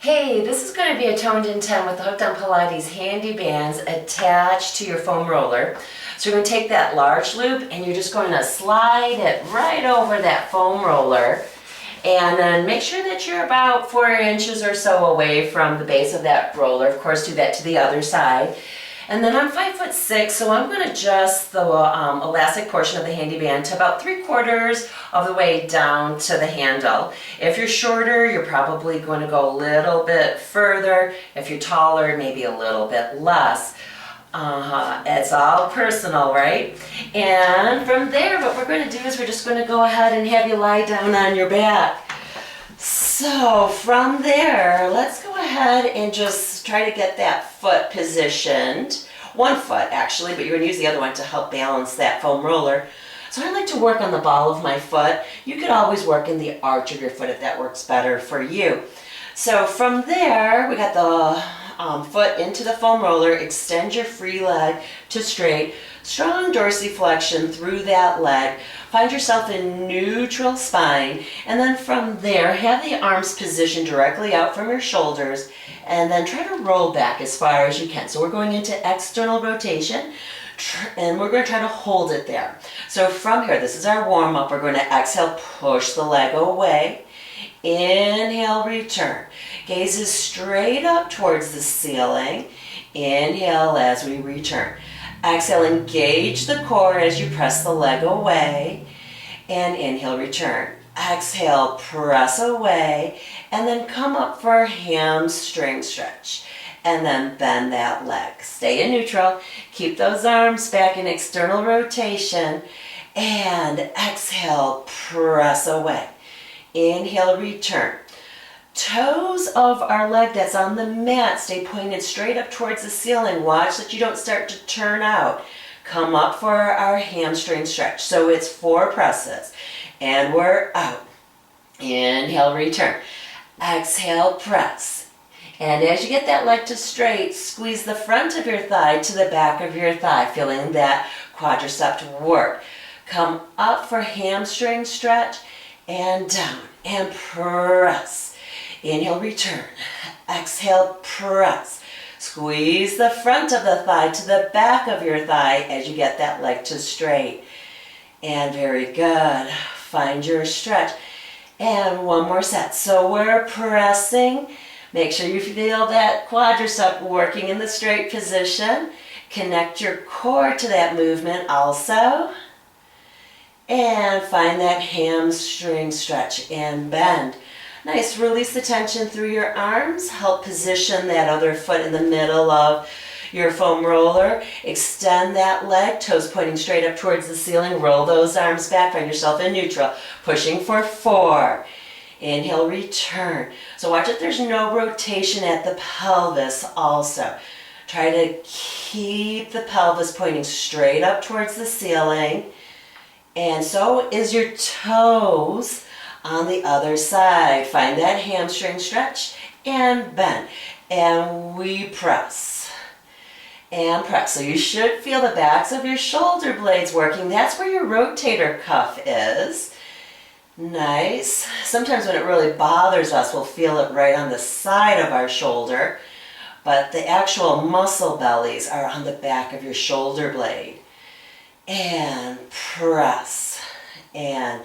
Hey, this is going to be a toned in 10 with the Hooked on Pilates handy bands attached to your foam roller. So you're going to take that large loop and you're just going to slide it right over that foam roller. And then make sure that you're about 4 inches or so away from the base of that roller. Of course, do that to the other side. And then I'm 5'6", so I'm going to adjust the elastic portion of the handy band to about 3/4 of the way down to the handle. If you're shorter, you're probably going to go a little bit further. If you're taller, maybe a little bit less. It's all personal, right? And from there, what we're going to do is we're just going to go ahead and have you lie down on your back. So from there, let's go ahead and just try to get that foot positioned. One foot actually, but you're going to use the other one to help balance that foam roller. So I like to work on the ball of my foot. You could always work in the arch of your foot if that works better for you. So from there, we got the foot into the foam roller. Extend your free leg to straight. Strong dorsiflexion through that leg. Find yourself in neutral spine, and then from there, have the arms positioned directly out from your shoulders, and then try to roll back as far as you can. So we're going into external rotation, and we're going to try to hold it there. So from here, this is our warm-up. We're going to exhale, push the leg away. Inhale, return. Gaze is straight up towards the ceiling. Inhale as we return. Exhale, engage the core as you press the leg away. And inhale, return. Exhale, press away. And then come up for a hamstring stretch. And then bend that leg. Stay in neutral. Keep those arms back in external rotation. And exhale, press away. Inhale, return. Toes of our leg that's on the mat stay pointed straight up towards the ceiling. Watch that you don't start to turn out. Come up for our hamstring stretch. So it's 4 presses. And we're out. Inhale, return. Exhale, press. And as you get that leg to straight, squeeze the front of your thigh to the back of your thigh, feeling that quadricep work. Come up for hamstring stretch and down and press. Inhale, return. Exhale, press. Squeeze the front of the thigh to the back of your thigh as you get that leg to straight. And very good. Find your stretch. And one more set. So we're pressing. Make sure you feel that quadricep working in the straight position. Connect your core to that movement also. And find that hamstring stretch and bend. Nice, release the tension through your arms. Help position that other foot in the middle of your foam roller. Extend that leg, toes pointing straight up towards the ceiling. Roll those arms back, find yourself in neutral. Pushing for 4. Inhale, return. So watch that there's no rotation at the pelvis also. Try to keep the pelvis pointing straight up towards the ceiling. And so is your toes on the other side. Find that hamstring stretch and bend. And we press. And press. So you should feel the backs of your shoulder blades working. That's where your rotator cuff is. Nice. Sometimes when it really bothers us, we'll feel it right on the side of our shoulder. But the actual muscle bellies are on the back of your shoulder blade. And press. And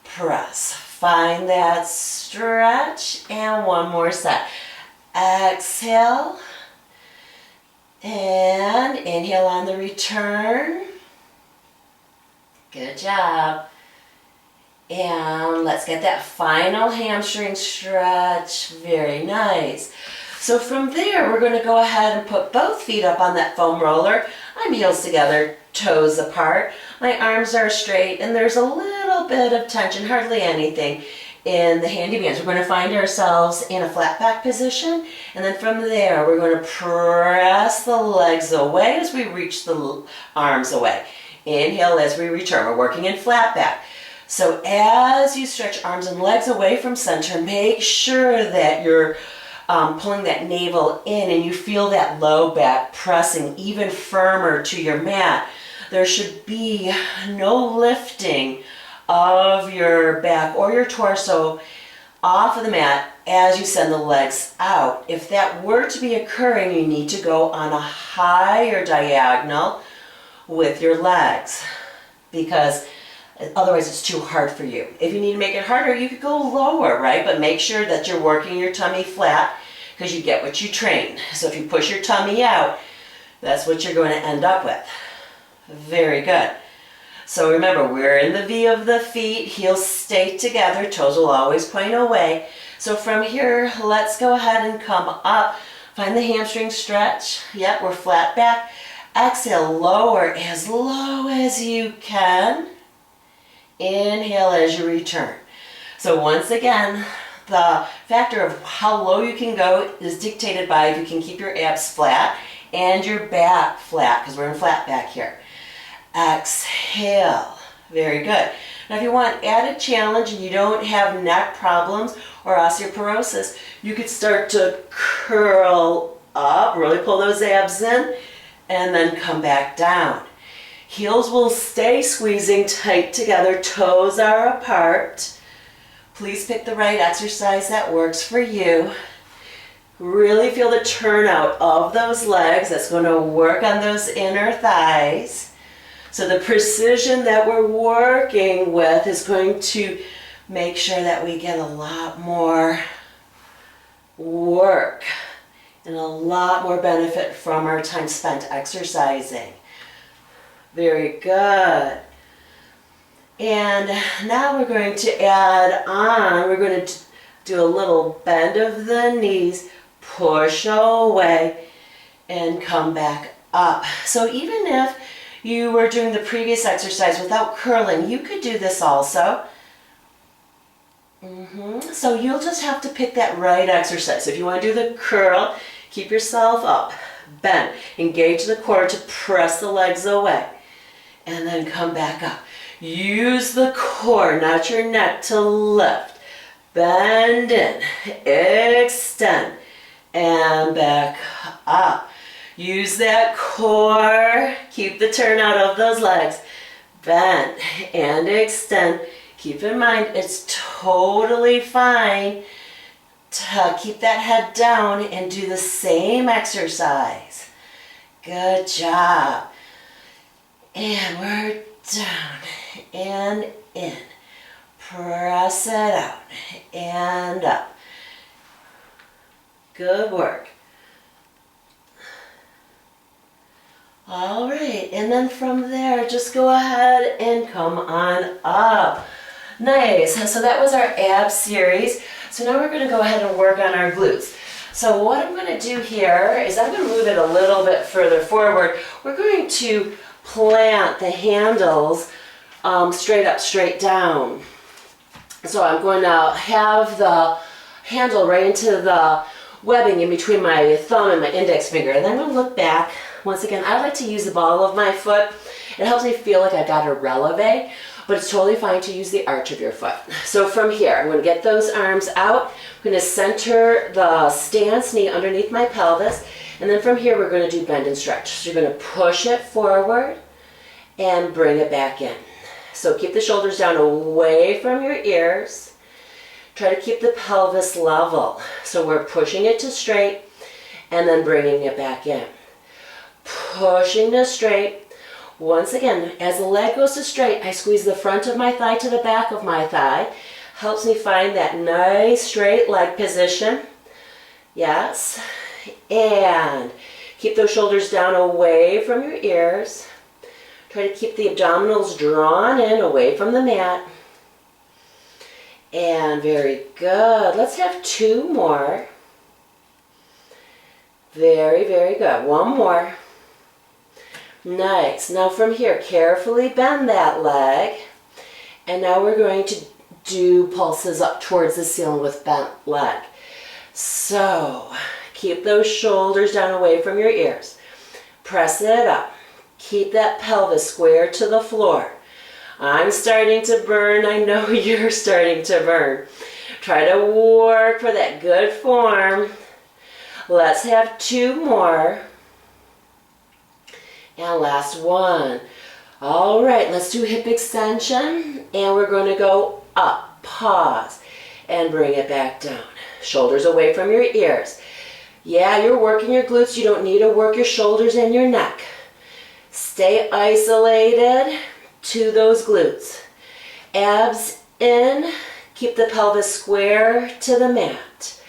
press. Find that stretch, and one more set. Exhale, and inhale on the return. Good job. And let's get that final hamstring stretch. Very nice. So from there, we're going to go ahead and put both feet up on that foam roller. I'm heels together, toes apart. My arms are straight, and there's a little bit of tension, hardly anything, in the handy bands. We're going to find ourselves in a flat back position, and then from there, we're going to press the legs away as we reach the arms away. Inhale as we return. We're working in flat back. So as you stretch arms and legs away from center, make sure that you're pulling that navel in and you feel that low back pressing even firmer to your mat. There should be no lifting of your back or your torso off of the mat as you send the legs out. If that were to be occurring, you need to go on a higher diagonal with your legs, because otherwise it's too hard for you. If you need to make it harder, you could go lower, right? But make sure that you're working your tummy flat, because you get what you train. So if you push your tummy out, that's what you're going to end up with. Very good. So remember, we're in the V of the feet, heels stay together, toes will always point away. So from here, let's go ahead and come up. Find the hamstring stretch. Yep, we're flat back. Exhale, lower as low as you can. Inhale as you return. So once again, the factor of how low you can go is dictated by if you can keep your abs flat and your back flat, because we're in flat back here. Exhale. Very good. Now if you want added challenge and you don't have neck problems or osteoporosis, you could start to curl up, really pull those abs in, and then come back down. Heels will stay squeezing tight together, toes are apart. Please pick the right exercise that works for you. Really feel the turnout of those legs. That's going to work on those inner thighs. So the precision that we're working with is going to make sure that we get a lot more work and a lot more benefit from our time spent exercising. Very good. And now we're going to add on, we're going to do a little bend of the knees, push away, and come back up. So even if you were doing the previous exercise without curling, you could do this also. So you'll just have to pick that right exercise. So if you want to do the curl, keep yourself up, bend, engage the core to press the legs away, and then come back up. Use the core, not your neck, to lift. Bend in, extend, and back up. Use that core, keep the turnout of those legs. Bend and extend. Keep in mind, it's totally fine to keep that head down and do the same exercise. Good job. And we're down and in. Press it out and up. Good work. All right, and then from there, just go ahead and come on up. Nice, so that was our ab series. So now we're gonna go ahead and work on our glutes. So what I'm gonna do here is I'm gonna move it a little bit further forward. We're going to plant the handles straight up, straight down. So I'm going to have the handle right into the webbing in between my thumb and my index finger. And then I'm going to look back. Once again, I like to use the ball of my foot. It helps me feel like I got a releve, but it's totally fine to use the arch of your foot. So from here, I'm going to get those arms out. I'm going to center the stance knee underneath my pelvis. And then from here, we're going to do bend and stretch. So you're going to push it forward and bring it back in. So keep the shoulders down away from your ears. Try to keep the pelvis level. So we're pushing it to straight and then bringing it back in. Pushing to straight. Once again, as the leg goes to straight, I squeeze the front of my thigh to the back of my thigh. Helps me find that nice straight leg position. Yes. And keep those shoulders down away from your ears. Try to keep the abdominals drawn in away from the mat. And very good. Let's have two more. Very, very good. One more. Nice. Now from here, carefully bend that leg. And now we're going to do pulses up towards the ceiling with bent leg. So keep those shoulders down away from your ears. Press it up. Keep that pelvis square to the floor. I'm starting to burn. I know you're starting to burn. Try to work for that good form. Let's have two more. And last one. All right, let's do hip extension. And we're going to go up. Pause. and bring it back down. Shoulders away from your ears. Yeah, you're working your glutes. You don't need to work your shoulders and your neck. Stay isolated to those glutes. Abs in. Keep the pelvis square to the mat.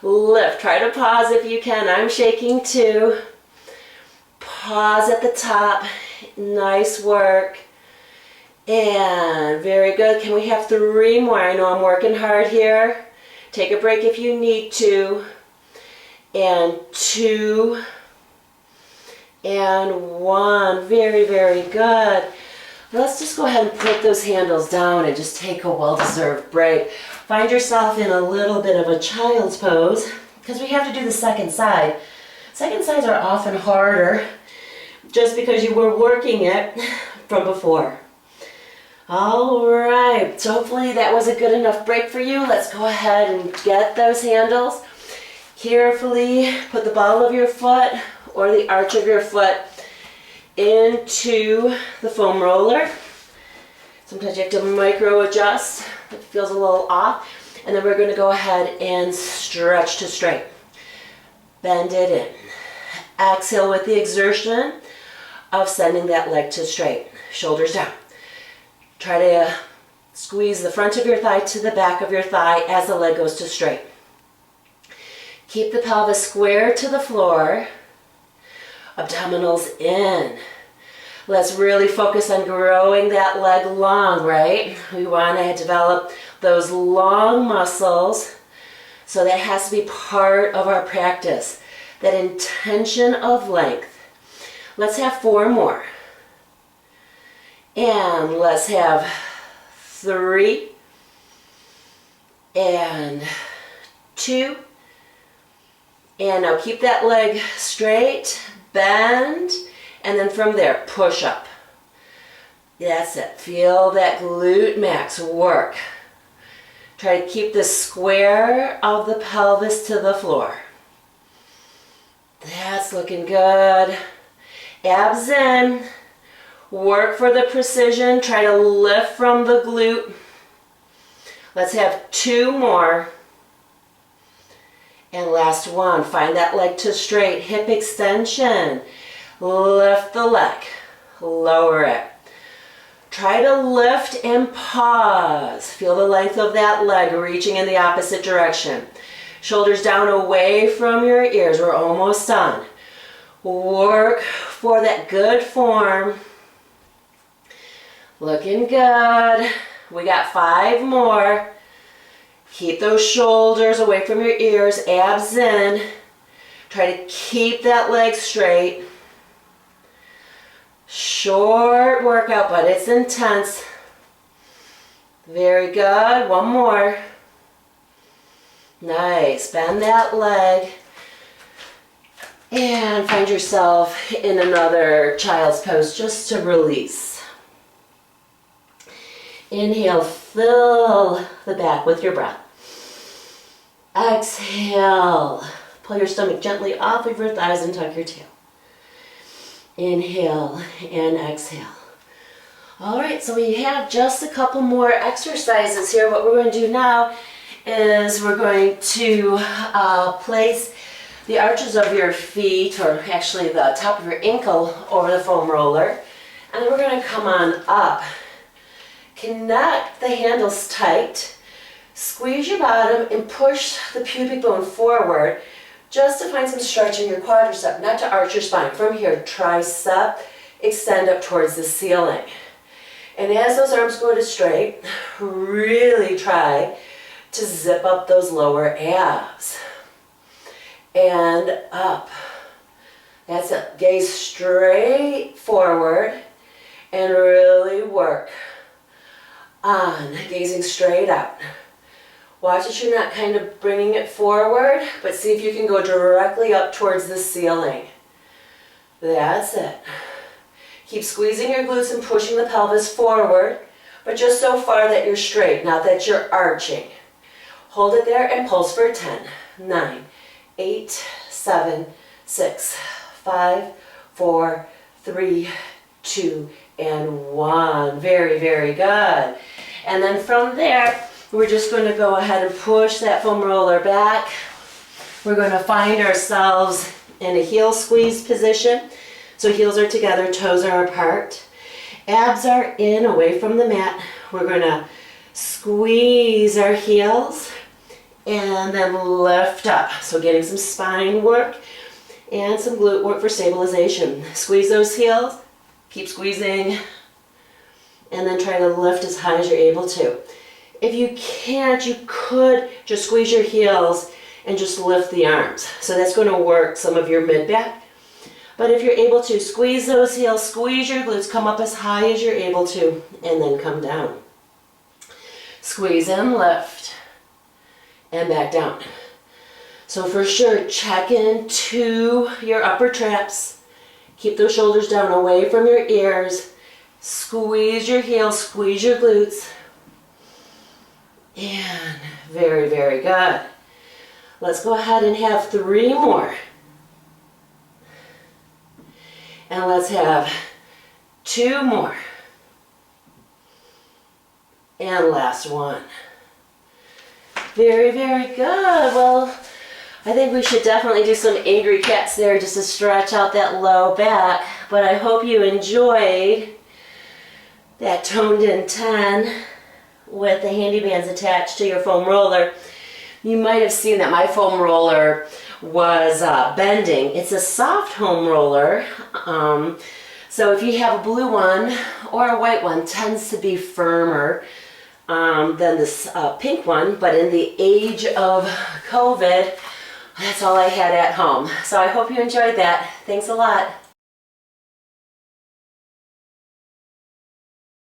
Lift. Try to pause if you can. I'm shaking too. Pause at the top. Nice work. And very good. Can we have 3 more? I know I'm working hard here. Take a break if you need to. And 2. And 1. Very, very good. Let's just go ahead and put those handles down and just take a well-deserved break. Find yourself in a little bit of a child's pose because we have to do the second side. Second sides are often harder just because you were working it from before. All right, so hopefully that was a good enough break for you. Let's go ahead and get those handles. Carefully put the ball of your foot or the arch of your foot into the foam roller. Sometimes you have to micro adjust if it feels a little off. And then we're going to go ahead and stretch to straight. Bend it in. Exhale with the exertion of sending that leg to straight. Shoulders down. Try to squeeze the front of your thigh to the back of your thigh as the leg goes to straight. Keep the pelvis square to the floor. Abdominals in. Let's really focus on growing that leg long, right? We want to develop those long muscles. So that has to be part of our practice. That intention of length. Let's have 4 more. And let's have 3. And 2. And now keep that leg straight. Bend, and then from there, push up. That's it. Feel that glute max work. Try to keep the square of the pelvis to the floor. That's looking good. Abs in. Work for the precision. Try to lift from the glute. Let's have 2 more. And last one, find that leg to straight, hip extension. Lift the leg, lower it. Try to lift and pause. Feel the length of that leg reaching in the opposite direction. Shoulders down away from your ears, we're almost done. Work for that good form. Looking good. We got 5 more. Keep those shoulders away from your ears, abs in. Try to keep that leg straight. Short workout, but it's intense. Very good. 1 more. Nice. Bend that leg. And find yourself in another child's pose just to release. Inhale, fill the back with your breath. Exhale. Pull your stomach gently off of your thighs and tuck your tail. Inhale and exhale. All right, so we have just a couple more exercises here. What we're going to do now is we're going to place the arches of your feet, or actually the top of your ankle, over the foam roller. And then we're going to come on up. Connect the handles tight. Squeeze your bottom and push the pubic bone forward just to find some stretch in your quadricep, not to arch your spine. From here, tricep, extend up towards the ceiling. And as those arms go to straight, really try to zip up those lower abs. And up. That's it. Gaze straight forward and really work on gazing straight out. Watch that you're not kind of bringing it forward, but see if you can go directly up towards the ceiling. That's it. Keep squeezing your glutes and pushing the pelvis forward, but just so far that you're straight, not that you're arching. Hold it there and pulse for 10, 9, 8, 7, 6, 5, 4, 3, 2, and 1. Very, very good. And then from there, We're just going to go ahead and push that foam roller back. We're going to find ourselves in a heel squeeze position. So heels are together, toes are apart. Abs are in, away from the mat. We're going to squeeze our heels and then lift up. So getting some spine work and some glute work for stabilization. Squeeze those heels, keep squeezing, and then try to lift as high as you're able to. If you can't, you could just squeeze your heels and just lift the arms. So that's going to work some of your mid-back. But if you're able to, squeeze those heels, squeeze your glutes, come up as high as you're able to, and then come down. Squeeze and lift, and back down. So for sure, check into your upper traps. Keep those shoulders down away from your ears. Squeeze your heels, squeeze your glutes. And very, very good. Let's go ahead and have 3 more. And let's have 2 more. And last one. Very, very good. Well, I think we should definitely do some angry cats there just to stretch out that low back. But I hope you enjoyed that toned in 10 with the handy bands attached to your foam roller. You might have seen that my foam roller was bending. It's a soft foam roller. So if you have a blue one or a white one, tends to be firmer than this pink one. But in the age of COVID, that's all I had at home. So I hope you enjoyed that. Thanks a lot.